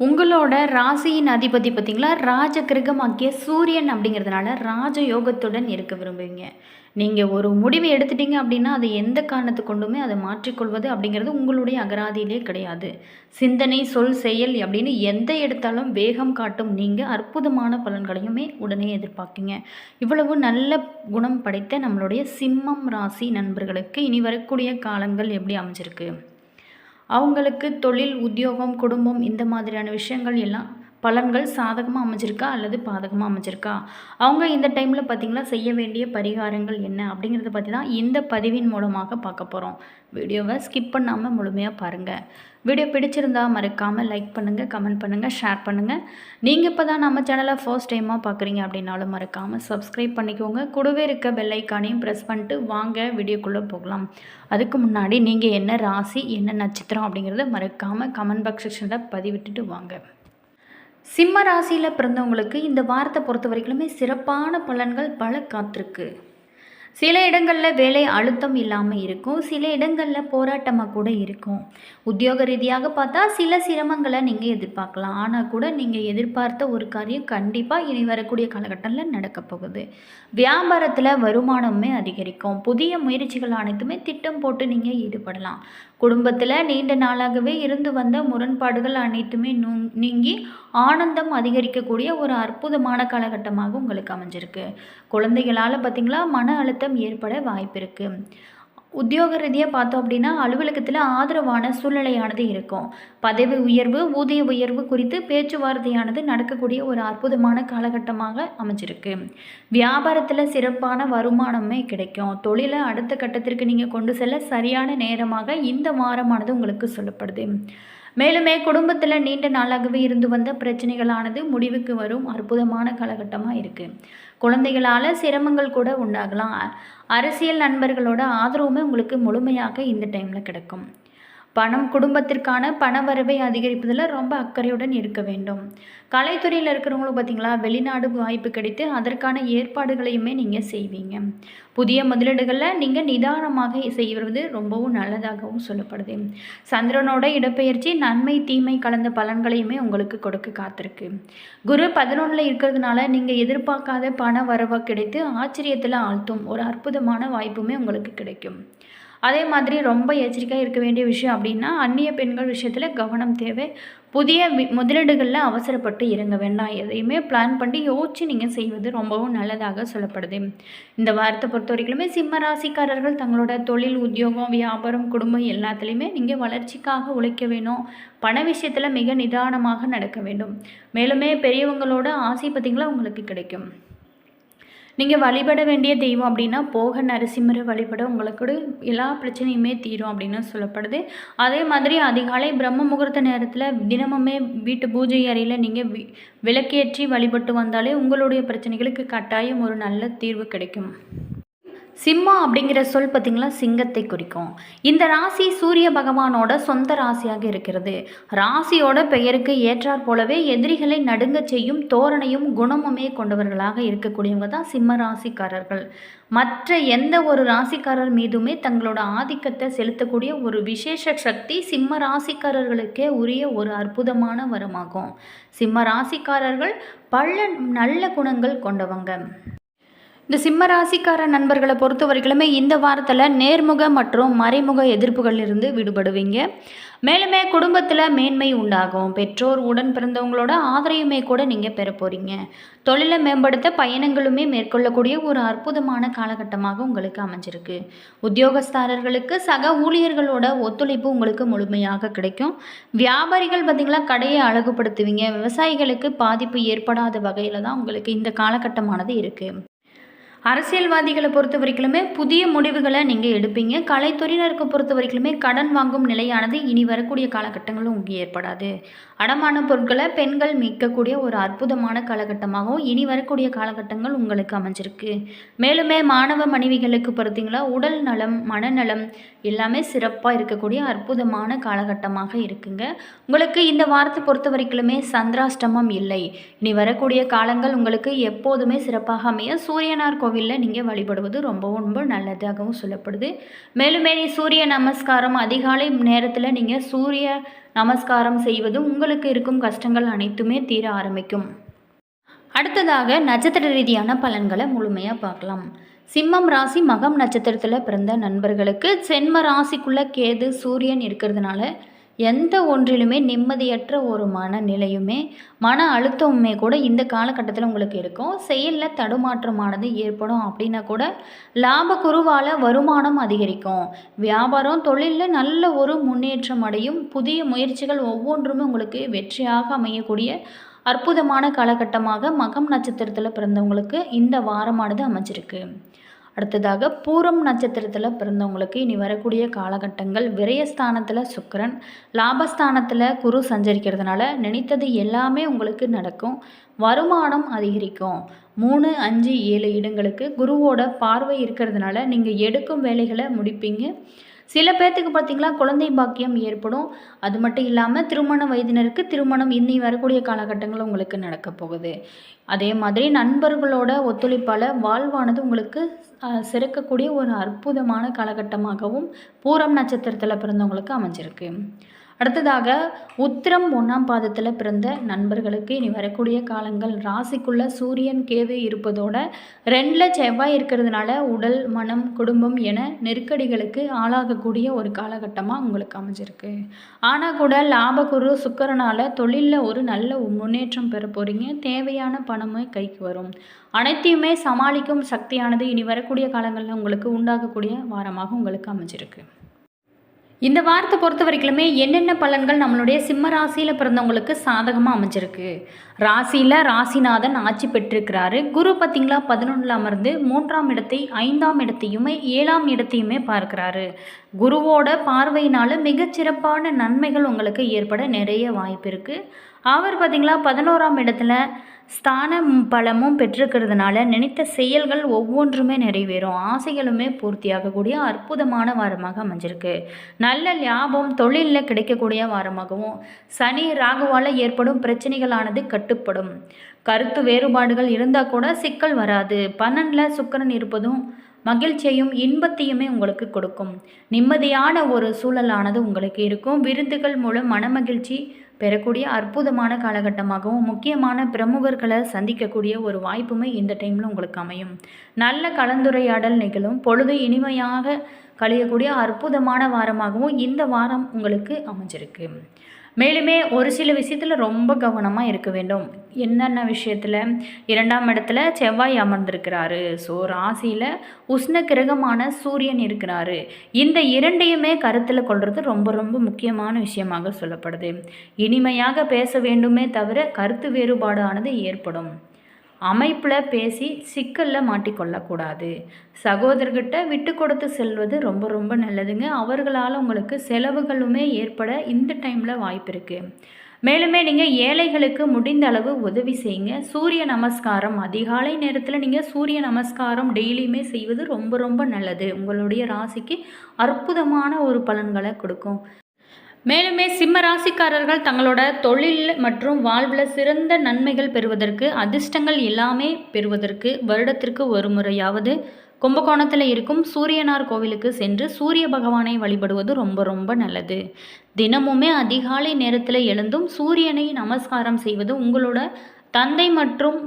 உங்களோட ராசியின் அதிபதி பார்த்தீங்களா, ராஜ கிரகமாகிய சூரியன் அப்படிங்கிறதுனால ராஜயோகத்துடன் இருக்க விரும்புவீங்க. நீங்கள் ஒரு முடிவு எடுத்துட்டீங்க அப்படின்னா, அதை எந்த காரணத்தை கொண்டுமே அதை மாற்றிக்கொள்வது அப்படிங்கிறது உங்களுடைய அகராதியிலே கிடையாது. சிந்தனை, சொல், செயல் அப்படின்னு எந்த எடுத்தாலும் வேகம் காட்டும் நீங்கள் அற்புதமான பலன்களையுமே உடனே எதிர்பார்க்கீங்க. இவ்வளவு நல்ல குணம் படைத்த நம்மளுடைய சிம்மம் ராசி நண்பர்களுக்கு இனி வரக்கூடிய காலங்கள் எப்படி அமைஞ்சிருக்கு? அவங்களுக்கு தொழில், உத்தியோகம், குடும்பம் இந்த மாதிரியான விஷயங்கள் எல்லாம் பலன்கள் சாதகமாக அமைஞ்சிருக்கா அல்லது பாதகமாக அமைஞ்சிருக்கா? அவங்க இந்த டைமில் பார்த்திங்களா செய்ய வேண்டிய பரிகாரங்கள் என்ன அப்படிங்கிறத பற்றி தான் இந்த பதிவின் மூலமாக பார்க்க போகிறோம். வீடியோவை ஸ்கிப் பண்ணாமல் முழுமையாக பாருங்கள். வீடியோ பிடிச்சிருந்தா மறக்காமல் லைக் பண்ணுங்கள், கமெண்ட் பண்ணுங்கள், ஷேர் பண்ணுங்கள். நீங்கள் இப்போ தான் நம்ம சேனலை ஃபர்ஸ்ட் டைமாக பார்க்குறீங்க அப்படின்னாலும் மறக்காமல் சப்ஸ்கிரைப் பண்ணிக்கோங்க. கூடவே இருக்க பெல் ஐக்கானையும் ப்ரெஸ் பண்ணிட்டு வாங்க வீடியோக்குள்ளே போகலாம். அதுக்கு முன்னாடி நீங்கள் என்ன ராசி, என்ன நட்சத்திரம் அப்படிங்கிறத மறக்காமல் கமெண்ட் பாக்ஸ் செக்ஷனில் பதிவிட்டுட்டு வாங்க. சிம்ம ராசியில் பிறந்தவங்களுக்கு இந்த வாரத்தை பொறுத்த வரைக்குமே சிறப்பான பலன்கள் பல காத்திருக்கு. சில இடங்களில் வேலை அழுத்தம் இல்லாமல் இருக்கும், சில இடங்களில் போராட்டமாக கூட இருக்கும். உத்தியோக ரீதியாக பார்த்தா சில சிரமங்களை நீங்கள் எதிர்பார்க்கலாம். ஆனால் கூட நீங்கள் எதிர்பார்த்த ஒரு காரியம் கண்டிப்பாக இனி வரக்கூடிய காலகட்டத்தில் நடக்க போகுது. வியாபாரத்தில் வருமானமே அதிகரிக்கும். புதிய முயற்சிகள் அனைத்துமே திட்டம் போட்டு நீங்கள் ஈடுபடலாம். குடும்பத்தில் நீண்ட நாளாகவே இருந்து வந்த முரண்பாடுகள் அனைத்துமே நீங்கி ஆனந்தம் அதிகரிக்கக்கூடிய ஒரு அற்புதமான காலகட்டமாக உங்களுக்கு அமைஞ்சிருக்கு. குழந்தைகளால் பார்த்திங்களா மன அழுத்தம் ஏற்பட வாய்ப்பு இருக்குது. உத்தியோக ரீதியாக பார்த்தோம் அப்படின்னா அலுவலகத்தில் ஆதரவான சூழ்நிலையானது இருக்கும். பதவி உயர்வு, ஊதிய உயர்வு குறித்து பேச்சுவார்த்தையானது நடக்கக்கூடிய ஒரு அற்புதமான காலகட்டமாக அமைஞ்சிருக்கு. வியாபாரத்தில் சிறப்பான வருமானமே கிடைக்கும். தொழிலை அடுத்த கட்டத்திற்கு நீங்கள் கொண்டு செல்ல சரியான நேரமாக இந்த வாரமானது உங்களுக்கு சொல்லப்படுது. மேலுமே குடும்பத்தில் நீண்ட நாளாகவே இருந்து வந்த பிரச்சனைகளானது முடிவுக்கு வரும் அற்புதமான காலகட்டமாக இருக்குது. குழந்தைகளால் சிரமங்கள் கூட உண்டாகலாம். அரசியல் நண்பர்களோட ஆதரவுமே உங்களுக்கு முழுமையாக இந்த டைமில் கிடைக்கும். பணம், குடும்பத்திற்கான பண வரவை அதிகரிப்பதில் ரொம்ப அக்கறையுடன் இருக்க வேண்டும். கலைத்துறையில் இருக்கிறவங்களும் பார்த்திங்களா வெளிநாடு வாய்ப்பு கிடைத்து அதற்கான ஏற்பாடுகளையுமே நீங்கள் செய்வீங்க. புதிய முதலீடுகளில் நீங்கள் நிதானமாக செய்வது ரொம்பவும் நல்லதாகவும் சொல்லப்படுது. சந்திரனோட இடப்பெயர்ச்சி நன்மை தீமை கலந்த பலன்களையுமே உங்களுக்கு கொடுக்க காத்திருக்கு. குரு 11ல் இருக்கிறதுனால நீங்கள் எதிர்பார்க்காத பண வரவு கிடைத்து ஆச்சரியத்தில் ஆழ்த்தும் ஒரு அற்புதமான வாய்ப்புமே உங்களுக்கு கிடைக்கும். அதே மாதிரி ரொம்ப எச்சரிக்கையாக இருக்க வேண்டிய விஷயம் அப்படின்னா அந்நிய பெண்கள் விஷயத்தில் கவனம் தேவை. புதிய முதலீடுகளில் அவசரப்பட்டு இறங்க வேண்டாம். எதையுமே பிளான் பண்ணி யோசித்து நீங்கள் செய்வது ரொம்பவும் நல்லதாக சொல்லப்படுது. இந்த வாரத்தை பொறுத்த வரைக்குமே சிம்ம ராசிக்காரர்கள் தங்களோட தொழில், உத்தியோகம், வியாபாரம், குடும்பம் எல்லாத்துலேயுமே நீங்கள் வளர்ச்சிக்காக உழைக்க வேணும். பண விஷயத்தில் மிக நிதானமாக நடக்க வேண்டும். மேலுமே பெரியவங்களோட ஆசை பார்த்திங்களா உங்களுக்கு கிடைக்கும். நீங்கள் வழிபட வேண்டிய தெய்வம் அப்படின்னா போக நரசிம்மரை வழிபட உங்களுக்கு எல்லா பிரச்சனையுமே தீரும் அப்படின்னு சொல்லப்படுது. அதே மாதிரி அதிகாலை பிரம்ம முகூர்த்த நேரத்தில் தினமுமே வீட்டு பூஜை அறையில் நீங்கள் விளக்கேற்றி வழிபட்டு வந்தாலே உங்களுடைய பிரச்சனைகளுக்கு கட்டாயம் ஒரு நல்ல தீர்வு கிடைக்கும். சிம்மா அப்படிங்கிற சொல் பார்த்திங்களா சிங்கத்தை குறிக்கும். இந்த ராசி சூரிய பகவானோட சொந்த ராசியாக இருக்கிறது. ராசியோட பெயருக்கு ஏற்றாற் போலவே எதிரிகளை நடுங்க செய்யும் தோரணையும் குணமுமே கொண்டவர்களாக இருக்கக்கூடியவங்க தான் சிம்ம ராசிக்காரர்கள். மற்ற எந்த ஒரு ராசிக்காரர் மீதுமே தங்களோட ஆதிக்கத்தை செலுத்தக்கூடிய ஒரு விசேஷ சக்தி சிம்ம ராசிக்காரர்களுக்கே உரிய ஒரு அற்புதமான வரமாகும். சிம்ம ராசிக்காரர்கள் பல நல்ல குணங்கள் கொண்டவங்க. இந்த சிம்ம ராசிக்கார நண்பர்களை பொறுத்த வரைக்குமே இந்த வாரத்தில் நேர்முக மற்றும் மறைமுக எதிர்ப்புகளிலிருந்து விடுபடுவீங்க. மேலுமே குடும்பத்தில் மேன்மை உண்டாகும். பெற்றோர், உடன் பிறந்தவங்களோட ஆதரவுமே கூட நீங்கள் பெற போகிறீங்க. தொழிலை மேம்படுத்த பயணங்களுமே மேற்கொள்ளக்கூடிய ஒரு அற்புதமான காலகட்டமாக உங்களுக்கு அமைஞ்சிருக்கு. உத்தியோகஸ்தாரர்களுக்கு சக ஊழியர்களோட ஒத்துழைப்பு உங்களுக்கு முழுமையாக கிடைக்கும். வியாபாரிகள் பார்த்திங்களா கடையை அழகுபடுத்துவீங்க. விவசாயிகளுக்கு பாதிப்பு ஏற்படாத வகையில் தான் உங்களுக்கு இந்த காலகட்டமானது இருக்குது. அரசியல்வாதிகளை பொறுத்த வரைக்குமே புதிய முடிவுகளை நீங்கள் எடுப்பீங்க. கலைத்துறையினருக்கு பொறுத்த வரைக்குமே கடன் வாங்கும் நிலையானது இனி வரக்கூடிய காலகட்டங்களும் உங்களுக்கு ஏற்படாது. அடமான பொருட்களை பெண்கள் மீட்கக்கூடிய ஒரு அற்புதமான காலகட்டமாகவும் இனி வரக்கூடிய காலகட்டங்கள் உங்களுக்கு அமைஞ்சிருக்கு. மேலுமே மாணவ மனைவிகளுக்கு பொறுத்தீங்களா உடல் நலம், மனநலம் எல்லாமே சிறப்பாக இருக்கக்கூடிய அற்புதமான காலகட்டமாக இருக்குங்க. உங்களுக்கு இந்த வாரத்தை பொறுத்த வரைக்குமே சந்திராஷ்டமம் இல்லை. இனி வரக்கூடிய காலங்கள் உங்களுக்கு எப்போதுமே சிறப்பாக அமைய சூரியனார் கோவிலில் நீங்கள் வழிபடுவது ரொம்ப நல்லதாகவும் சொல்லப்படுது. மேலுமே சூரிய நமஸ்காரம் அதிகாலை நேரத்தில் நீங்கள் சூரிய நமஸ்காரம் செய்வது உங்களுக்கு இருக்கும் கஷ்டங்கள் அனைத்துமே தீர ஆரம்பிக்கும். அடுத்ததாக நட்சத்திர ரீதியான பலன்களை முழுமையாக பார்க்கலாம். சிம்மம் ராசி மகம் நட்சத்திரத்தில் பிறந்த நண்பர்களுக்கு சென்ம ராசிக்குள்ளே கேது சூரியன் இருக்கிறதுனால எந்த ஒன்றிலுமே நிம்மதியற்ற ஒரு மனநிலையுமே மன அழுத்தமுமே கூட இந்த காலகட்டத்தில் உங்களுக்கு இருக்கும். செயலில் தடுமாற்றமானது ஏற்படும் அப்படின்னா கூட லாபக்குருவால் வருமானம் அதிகரிக்கும். வியாபாரம் தொழிலில் நல்ல ஒரு முன்னேற்றம் அடையும். புதிய முயற்சிகள் ஒவ்வொன்றுமே உங்களுக்கு வெற்றியாக அமையக்கூடிய அற்புதமான காலகட்டமாக மகம் நட்சத்திரத்தில் பிறந்தவங்களுக்கு இந்த வாரமானது அமைஞ்சிருக்கு. அடுத்ததாக பூரம் நட்சத்திரத்தில் பிறந்தவங்களுக்கு இனி வரக்கூடிய காலகட்டங்கள் விரயஸ்தானத்தில் சுக்கிரன், லாபஸ்தானத்தில் குரு சஞ்சரிக்கிறதுனால நினைத்தது எல்லாமே உங்களுக்கு நடக்கும். வருமானம் அதிகரிக்கும். 3, 5, 7 இடங்களுக்கு குருவோட பார்வை இருக்கிறதுனால நீங்கள் எடுக்கும் வேலைகளை முடிப்பீங்க. சில பேர்த்துக்கு பார்த்திங்களா குழந்தை பாக்கியம் ஏற்படும். அது மட்டும் இல்லாமல் திருமண வயதினருக்கு திருமணம் இன்னி வரக்கூடிய காலகட்டங்கள் உங்களுக்கு நடக்க போகுது. அதே மாதிரி நண்பர்களோட ஒத்துழைப்பால் வாழ்வானது உங்களுக்கு சிறக்கக்கூடிய ஒரு அற்புதமான காலகட்டமாகவும் பூரம் நட்சத்திரத்தில் பிறந்தவங்களுக்கு அமைஞ்சிருக்கு. அடுத்ததாக உத்திரம் 1ஆம் பாதத்தில் பிறந்த நண்பர்களுக்கு இனி வரக்கூடிய காலங்கள் ராசிக்குள்ளே சூரியன் கேது இருப்பதோட 2ல் செவ்வாய் இருக்கிறதுனால உடல் மனம் குடும்பம் என நெருக்கடிகளுக்கு ஆளாகக்கூடிய ஒரு காலகட்டமாக உங்களுக்கு அமைஞ்சிருக்கு. ஆனால் கூட லாபகுரு சுக்கிரனால் தொழிலில் ஒரு நல்ல முன்னேற்றம் பெற போகிறீங்க. தேவையான பணமே கைக்கு வரும். அனைத்தையுமே சமாளிக்கும் சக்தியானது இனி வரக்கூடிய காலங்களில் உங்களுக்கு உண்டாகக்கூடிய வாரமாக உங்களுக்கு அமைஞ்சிருக்கு. இந்த வாரத்தை பொறுத்த வரைக்குமே என்னென்ன பலன்கள் நம்மளுடைய சிம்ம ராசியில் பிறந்தவங்களுக்கு சாதகமாக அமைஞ்சிருக்கு. ராசியில் ராசிநாதன் ஆட்சி பெற்றிருக்கிறாரு. குரு பார்த்திங்களா 11ல் அமர்ந்து 3ஆம் இடத்தை 5ஆம் இடத்தையுமே 7ஆம் இடத்தையுமே பார்க்குறாரு. குருவோட பார்வையினால் மிகச்சிறப்பான நன்மைகள் உங்களுக்கு ஏற்பட நிறைய வாய்ப்பு இருக்குது. அவர் பார்த்திங்களா 11ஆம் இடத்துல ஸ்தான பலமும் பெற்றிருக்கிறதுனால நினைத்த செயல்கள் ஒவ்வொன்றுமே நிறைவேறும். ஆசைகளுமே பூர்த்தியாகக்கூடிய அற்புதமான வாரமாக அமைஞ்சிருக்கு. நல்ல லாபம் தொழிலில் கிடைக்கக்கூடிய வாரமாகவும் சனி ராகுவால் ஏற்படும் பிரச்சனைகளானது கட்டுப்படும். கருத்து வேறுபாடுகள் இருந்தால் கூட சிக்கல் வராது. 12ல் சுக்கிரன் இருப்பதும் மகிழ்ச்சியையும் இன்பத்தையுமே உங்களுக்கு கொடுக்கும். நிம்மதியான ஒரு சூழலானது உங்களுக்கு இருக்கும். விருந்துகள் மூலம் மனமகிழ்ச்சி பெறக்கூடிய அற்புதமான காலகட்டமாகவும் முக்கியமான பிரமுகர்களை சந்திக்கக்கூடிய ஒரு வாய்ப்புமே இந்த டைமில் உங்களுக்கு அமையும். நல்ல கலந்துரையாடல் நிகழும். பொழுது இனிமையாக கழியக்கூடிய அற்புதமான வாரமாகவும் இந்த வாரம் உங்களுக்கு அமைஞ்சிருக்கு. மேலுமே ஒரு சில விஷயத்தில் ரொம்ப கவனமாக இருக்க வேண்டும். என்னென்ன விஷயத்தில்? 2ஆம் இடத்துல செவ்வாய் அமர்ந்திருக்கிறாரு. ஸோ ராசியில் உஷ்ண கிரகமான சூரியன் இருக்கிறாரு. இந்த இரண்டையுமே கருத்தில் கொள்வது ரொம்ப முக்கியமான விஷயமாக சொல்லப்படுது. இனிமையாக பேச வேண்டுமே தவிர கருத்து வேறுபாடானது ஏற்படும். அமைப்பில் பேசி சிக்கலில் மாட்டிக்கொள்ளக்கூடாது. சகோதரர்கிட்ட விட்டு கொடுத்து செல்வது ரொம்ப நல்லதுங்க. அவர்களால் உங்களுக்கு செலவுகளுமே ஏற்பட இந்த டைமில் வாய்ப்பு இருக்குது. மேலுமே நீங்கள் ஏழைகளுக்கு முடிந்த அளவு உதவி செய்யுங்க. சூரிய நமஸ்காரம் அதிகாலை நேரத்தில் நீங்கள் சூரிய நமஸ்காரம் டெய்லியுமே செய்வது ரொம்ப நல்லது. உங்களுடைய ராசிக்கு அற்புதமான ஒரு பலன்களை கொடுக்கும். மேலுமே சிம்ம ராசிக்காரர்கள் தங்களோட தொழில் மற்றும் வாழ்வில் சிறந்த நன்மைகள் பெறுவதற்கு அதிர்ஷ்டங்கள் எல்லாமே பெறுவதற்கு வருடத்திற்கு ஒரு முறையாவது கும்பகோணத்தில் இருக்கும் சூரியனார் கோவிலுக்கு சென்று சூரிய பகவானை வழிபடுவது ரொம்ப நல்லது. தினமுமே அதிகாலை நேரத்தில் எழுந்தும் சூரியனை நமஸ்காரம் செய்வது உங்களோட தந்தை மற்றும்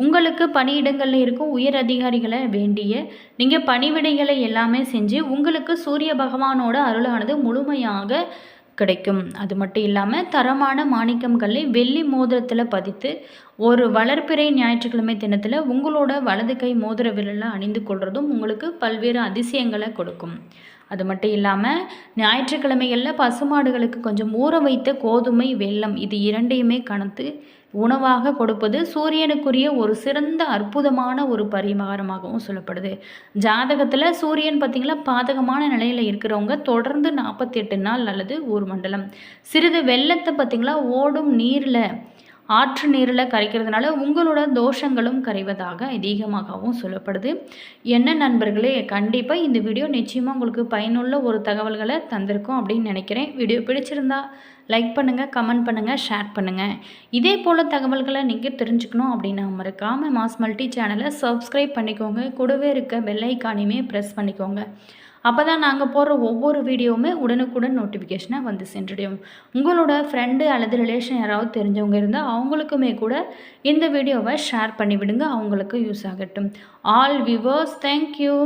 உங்களுக்கு பணியிடங்களில் இருக்கும் உயர் அதிகாரிகளை வேண்டிய நீங்கள் பணிவிடைகளை எல்லாமே செஞ்சு உங்களுக்கு சூரிய பகவானோட அருளானது முழுமையாக கிடைக்கும். அது மட்டும் இல்லாமல் தரமான மாணிக்கங்களை வெள்ளி மோதிரத்தில் பதித்து ஒரு வளர்ப்பிறை ஞாயிற்றுக்கிழமை தினத்தில் உங்களோட வலது கை மோதிர விரலில் அணிந்து கொள்வதும் உங்களுக்கு பல்வேறு அதிசயங்களை கொடுக்கும். அது மட்டும் இல்லாமல் ஞாயிற்றுக்கிழமைகளில் பசுமாடுகளுக்கு கொஞ்சம் ஊற வைத்த கோதுமை வெல்லம் இது இரண்டையுமே கலந்து உணவாக கொடுப்பது சூரியனுக்குரிய ஒரு சிறந்த அற்புதமான ஒரு பரிகாரமாகவும் சொல்லப்படுது. ஜாதகத்தில் சூரியன் பார்த்திங்களா பாதகமான நிலையில் இருக்கிறவங்க தொடர்ந்து 48 நாள் அல்லது ஒரு மண்டலம் சிறிது வெள்ளத்தை பார்த்திங்களா ஓடும் நீரில் ஆற்று நீரில் கரைக்கிறதுனால உங்களோட தோஷங்களும் கரைவதாக அதிகமாகவும் சொல்லப்படுது. என்ன நண்பர்களே, கண்டிப்பாக இந்த வீடியோ நிச்சயமாக உங்களுக்கு பயனுள்ள ஒரு தகவல்களை தந்திருக்கும் அப்படின்னு நினைக்கிறேன். வீடியோ பிடிச்சிருந்தா லைக் பண்ணுங்கள், கமெண்ட் பண்ணுங்கள், ஷேர் பண்ணுங்கள். இதே போல் தகவல்களை நீங்கள் தெரிஞ்சுக்கணும் அப்படின்னா மறக்காமல் மாஸ் மல்டி சேனலை சப்ஸ்கிரைப் பண்ணிக்கோங்க. கூடவே இருக்க பெல் ஐக்கானையுமே ப்ரெஸ் பண்ணிக்கோங்க. அப்போ தான் நாங்கள் போடுற ஒவ்வொரு வீடியோவுமே உடனுக்குடன் நோட்டிஃபிகேஷனாக வந்து சென்றடையும். உங்களோட ஃப்ரெண்டு அல்லது ரிலேஷன் யாராவது தெரிஞ்சவங்க இருந்தால் அவங்களுக்குமே கூட இந்த வீடியோவை ஷேர் பண்ணிவிடுங்க. அவங்களுக்கு யூஸ் ஆகட்டும். All viewers, thank you.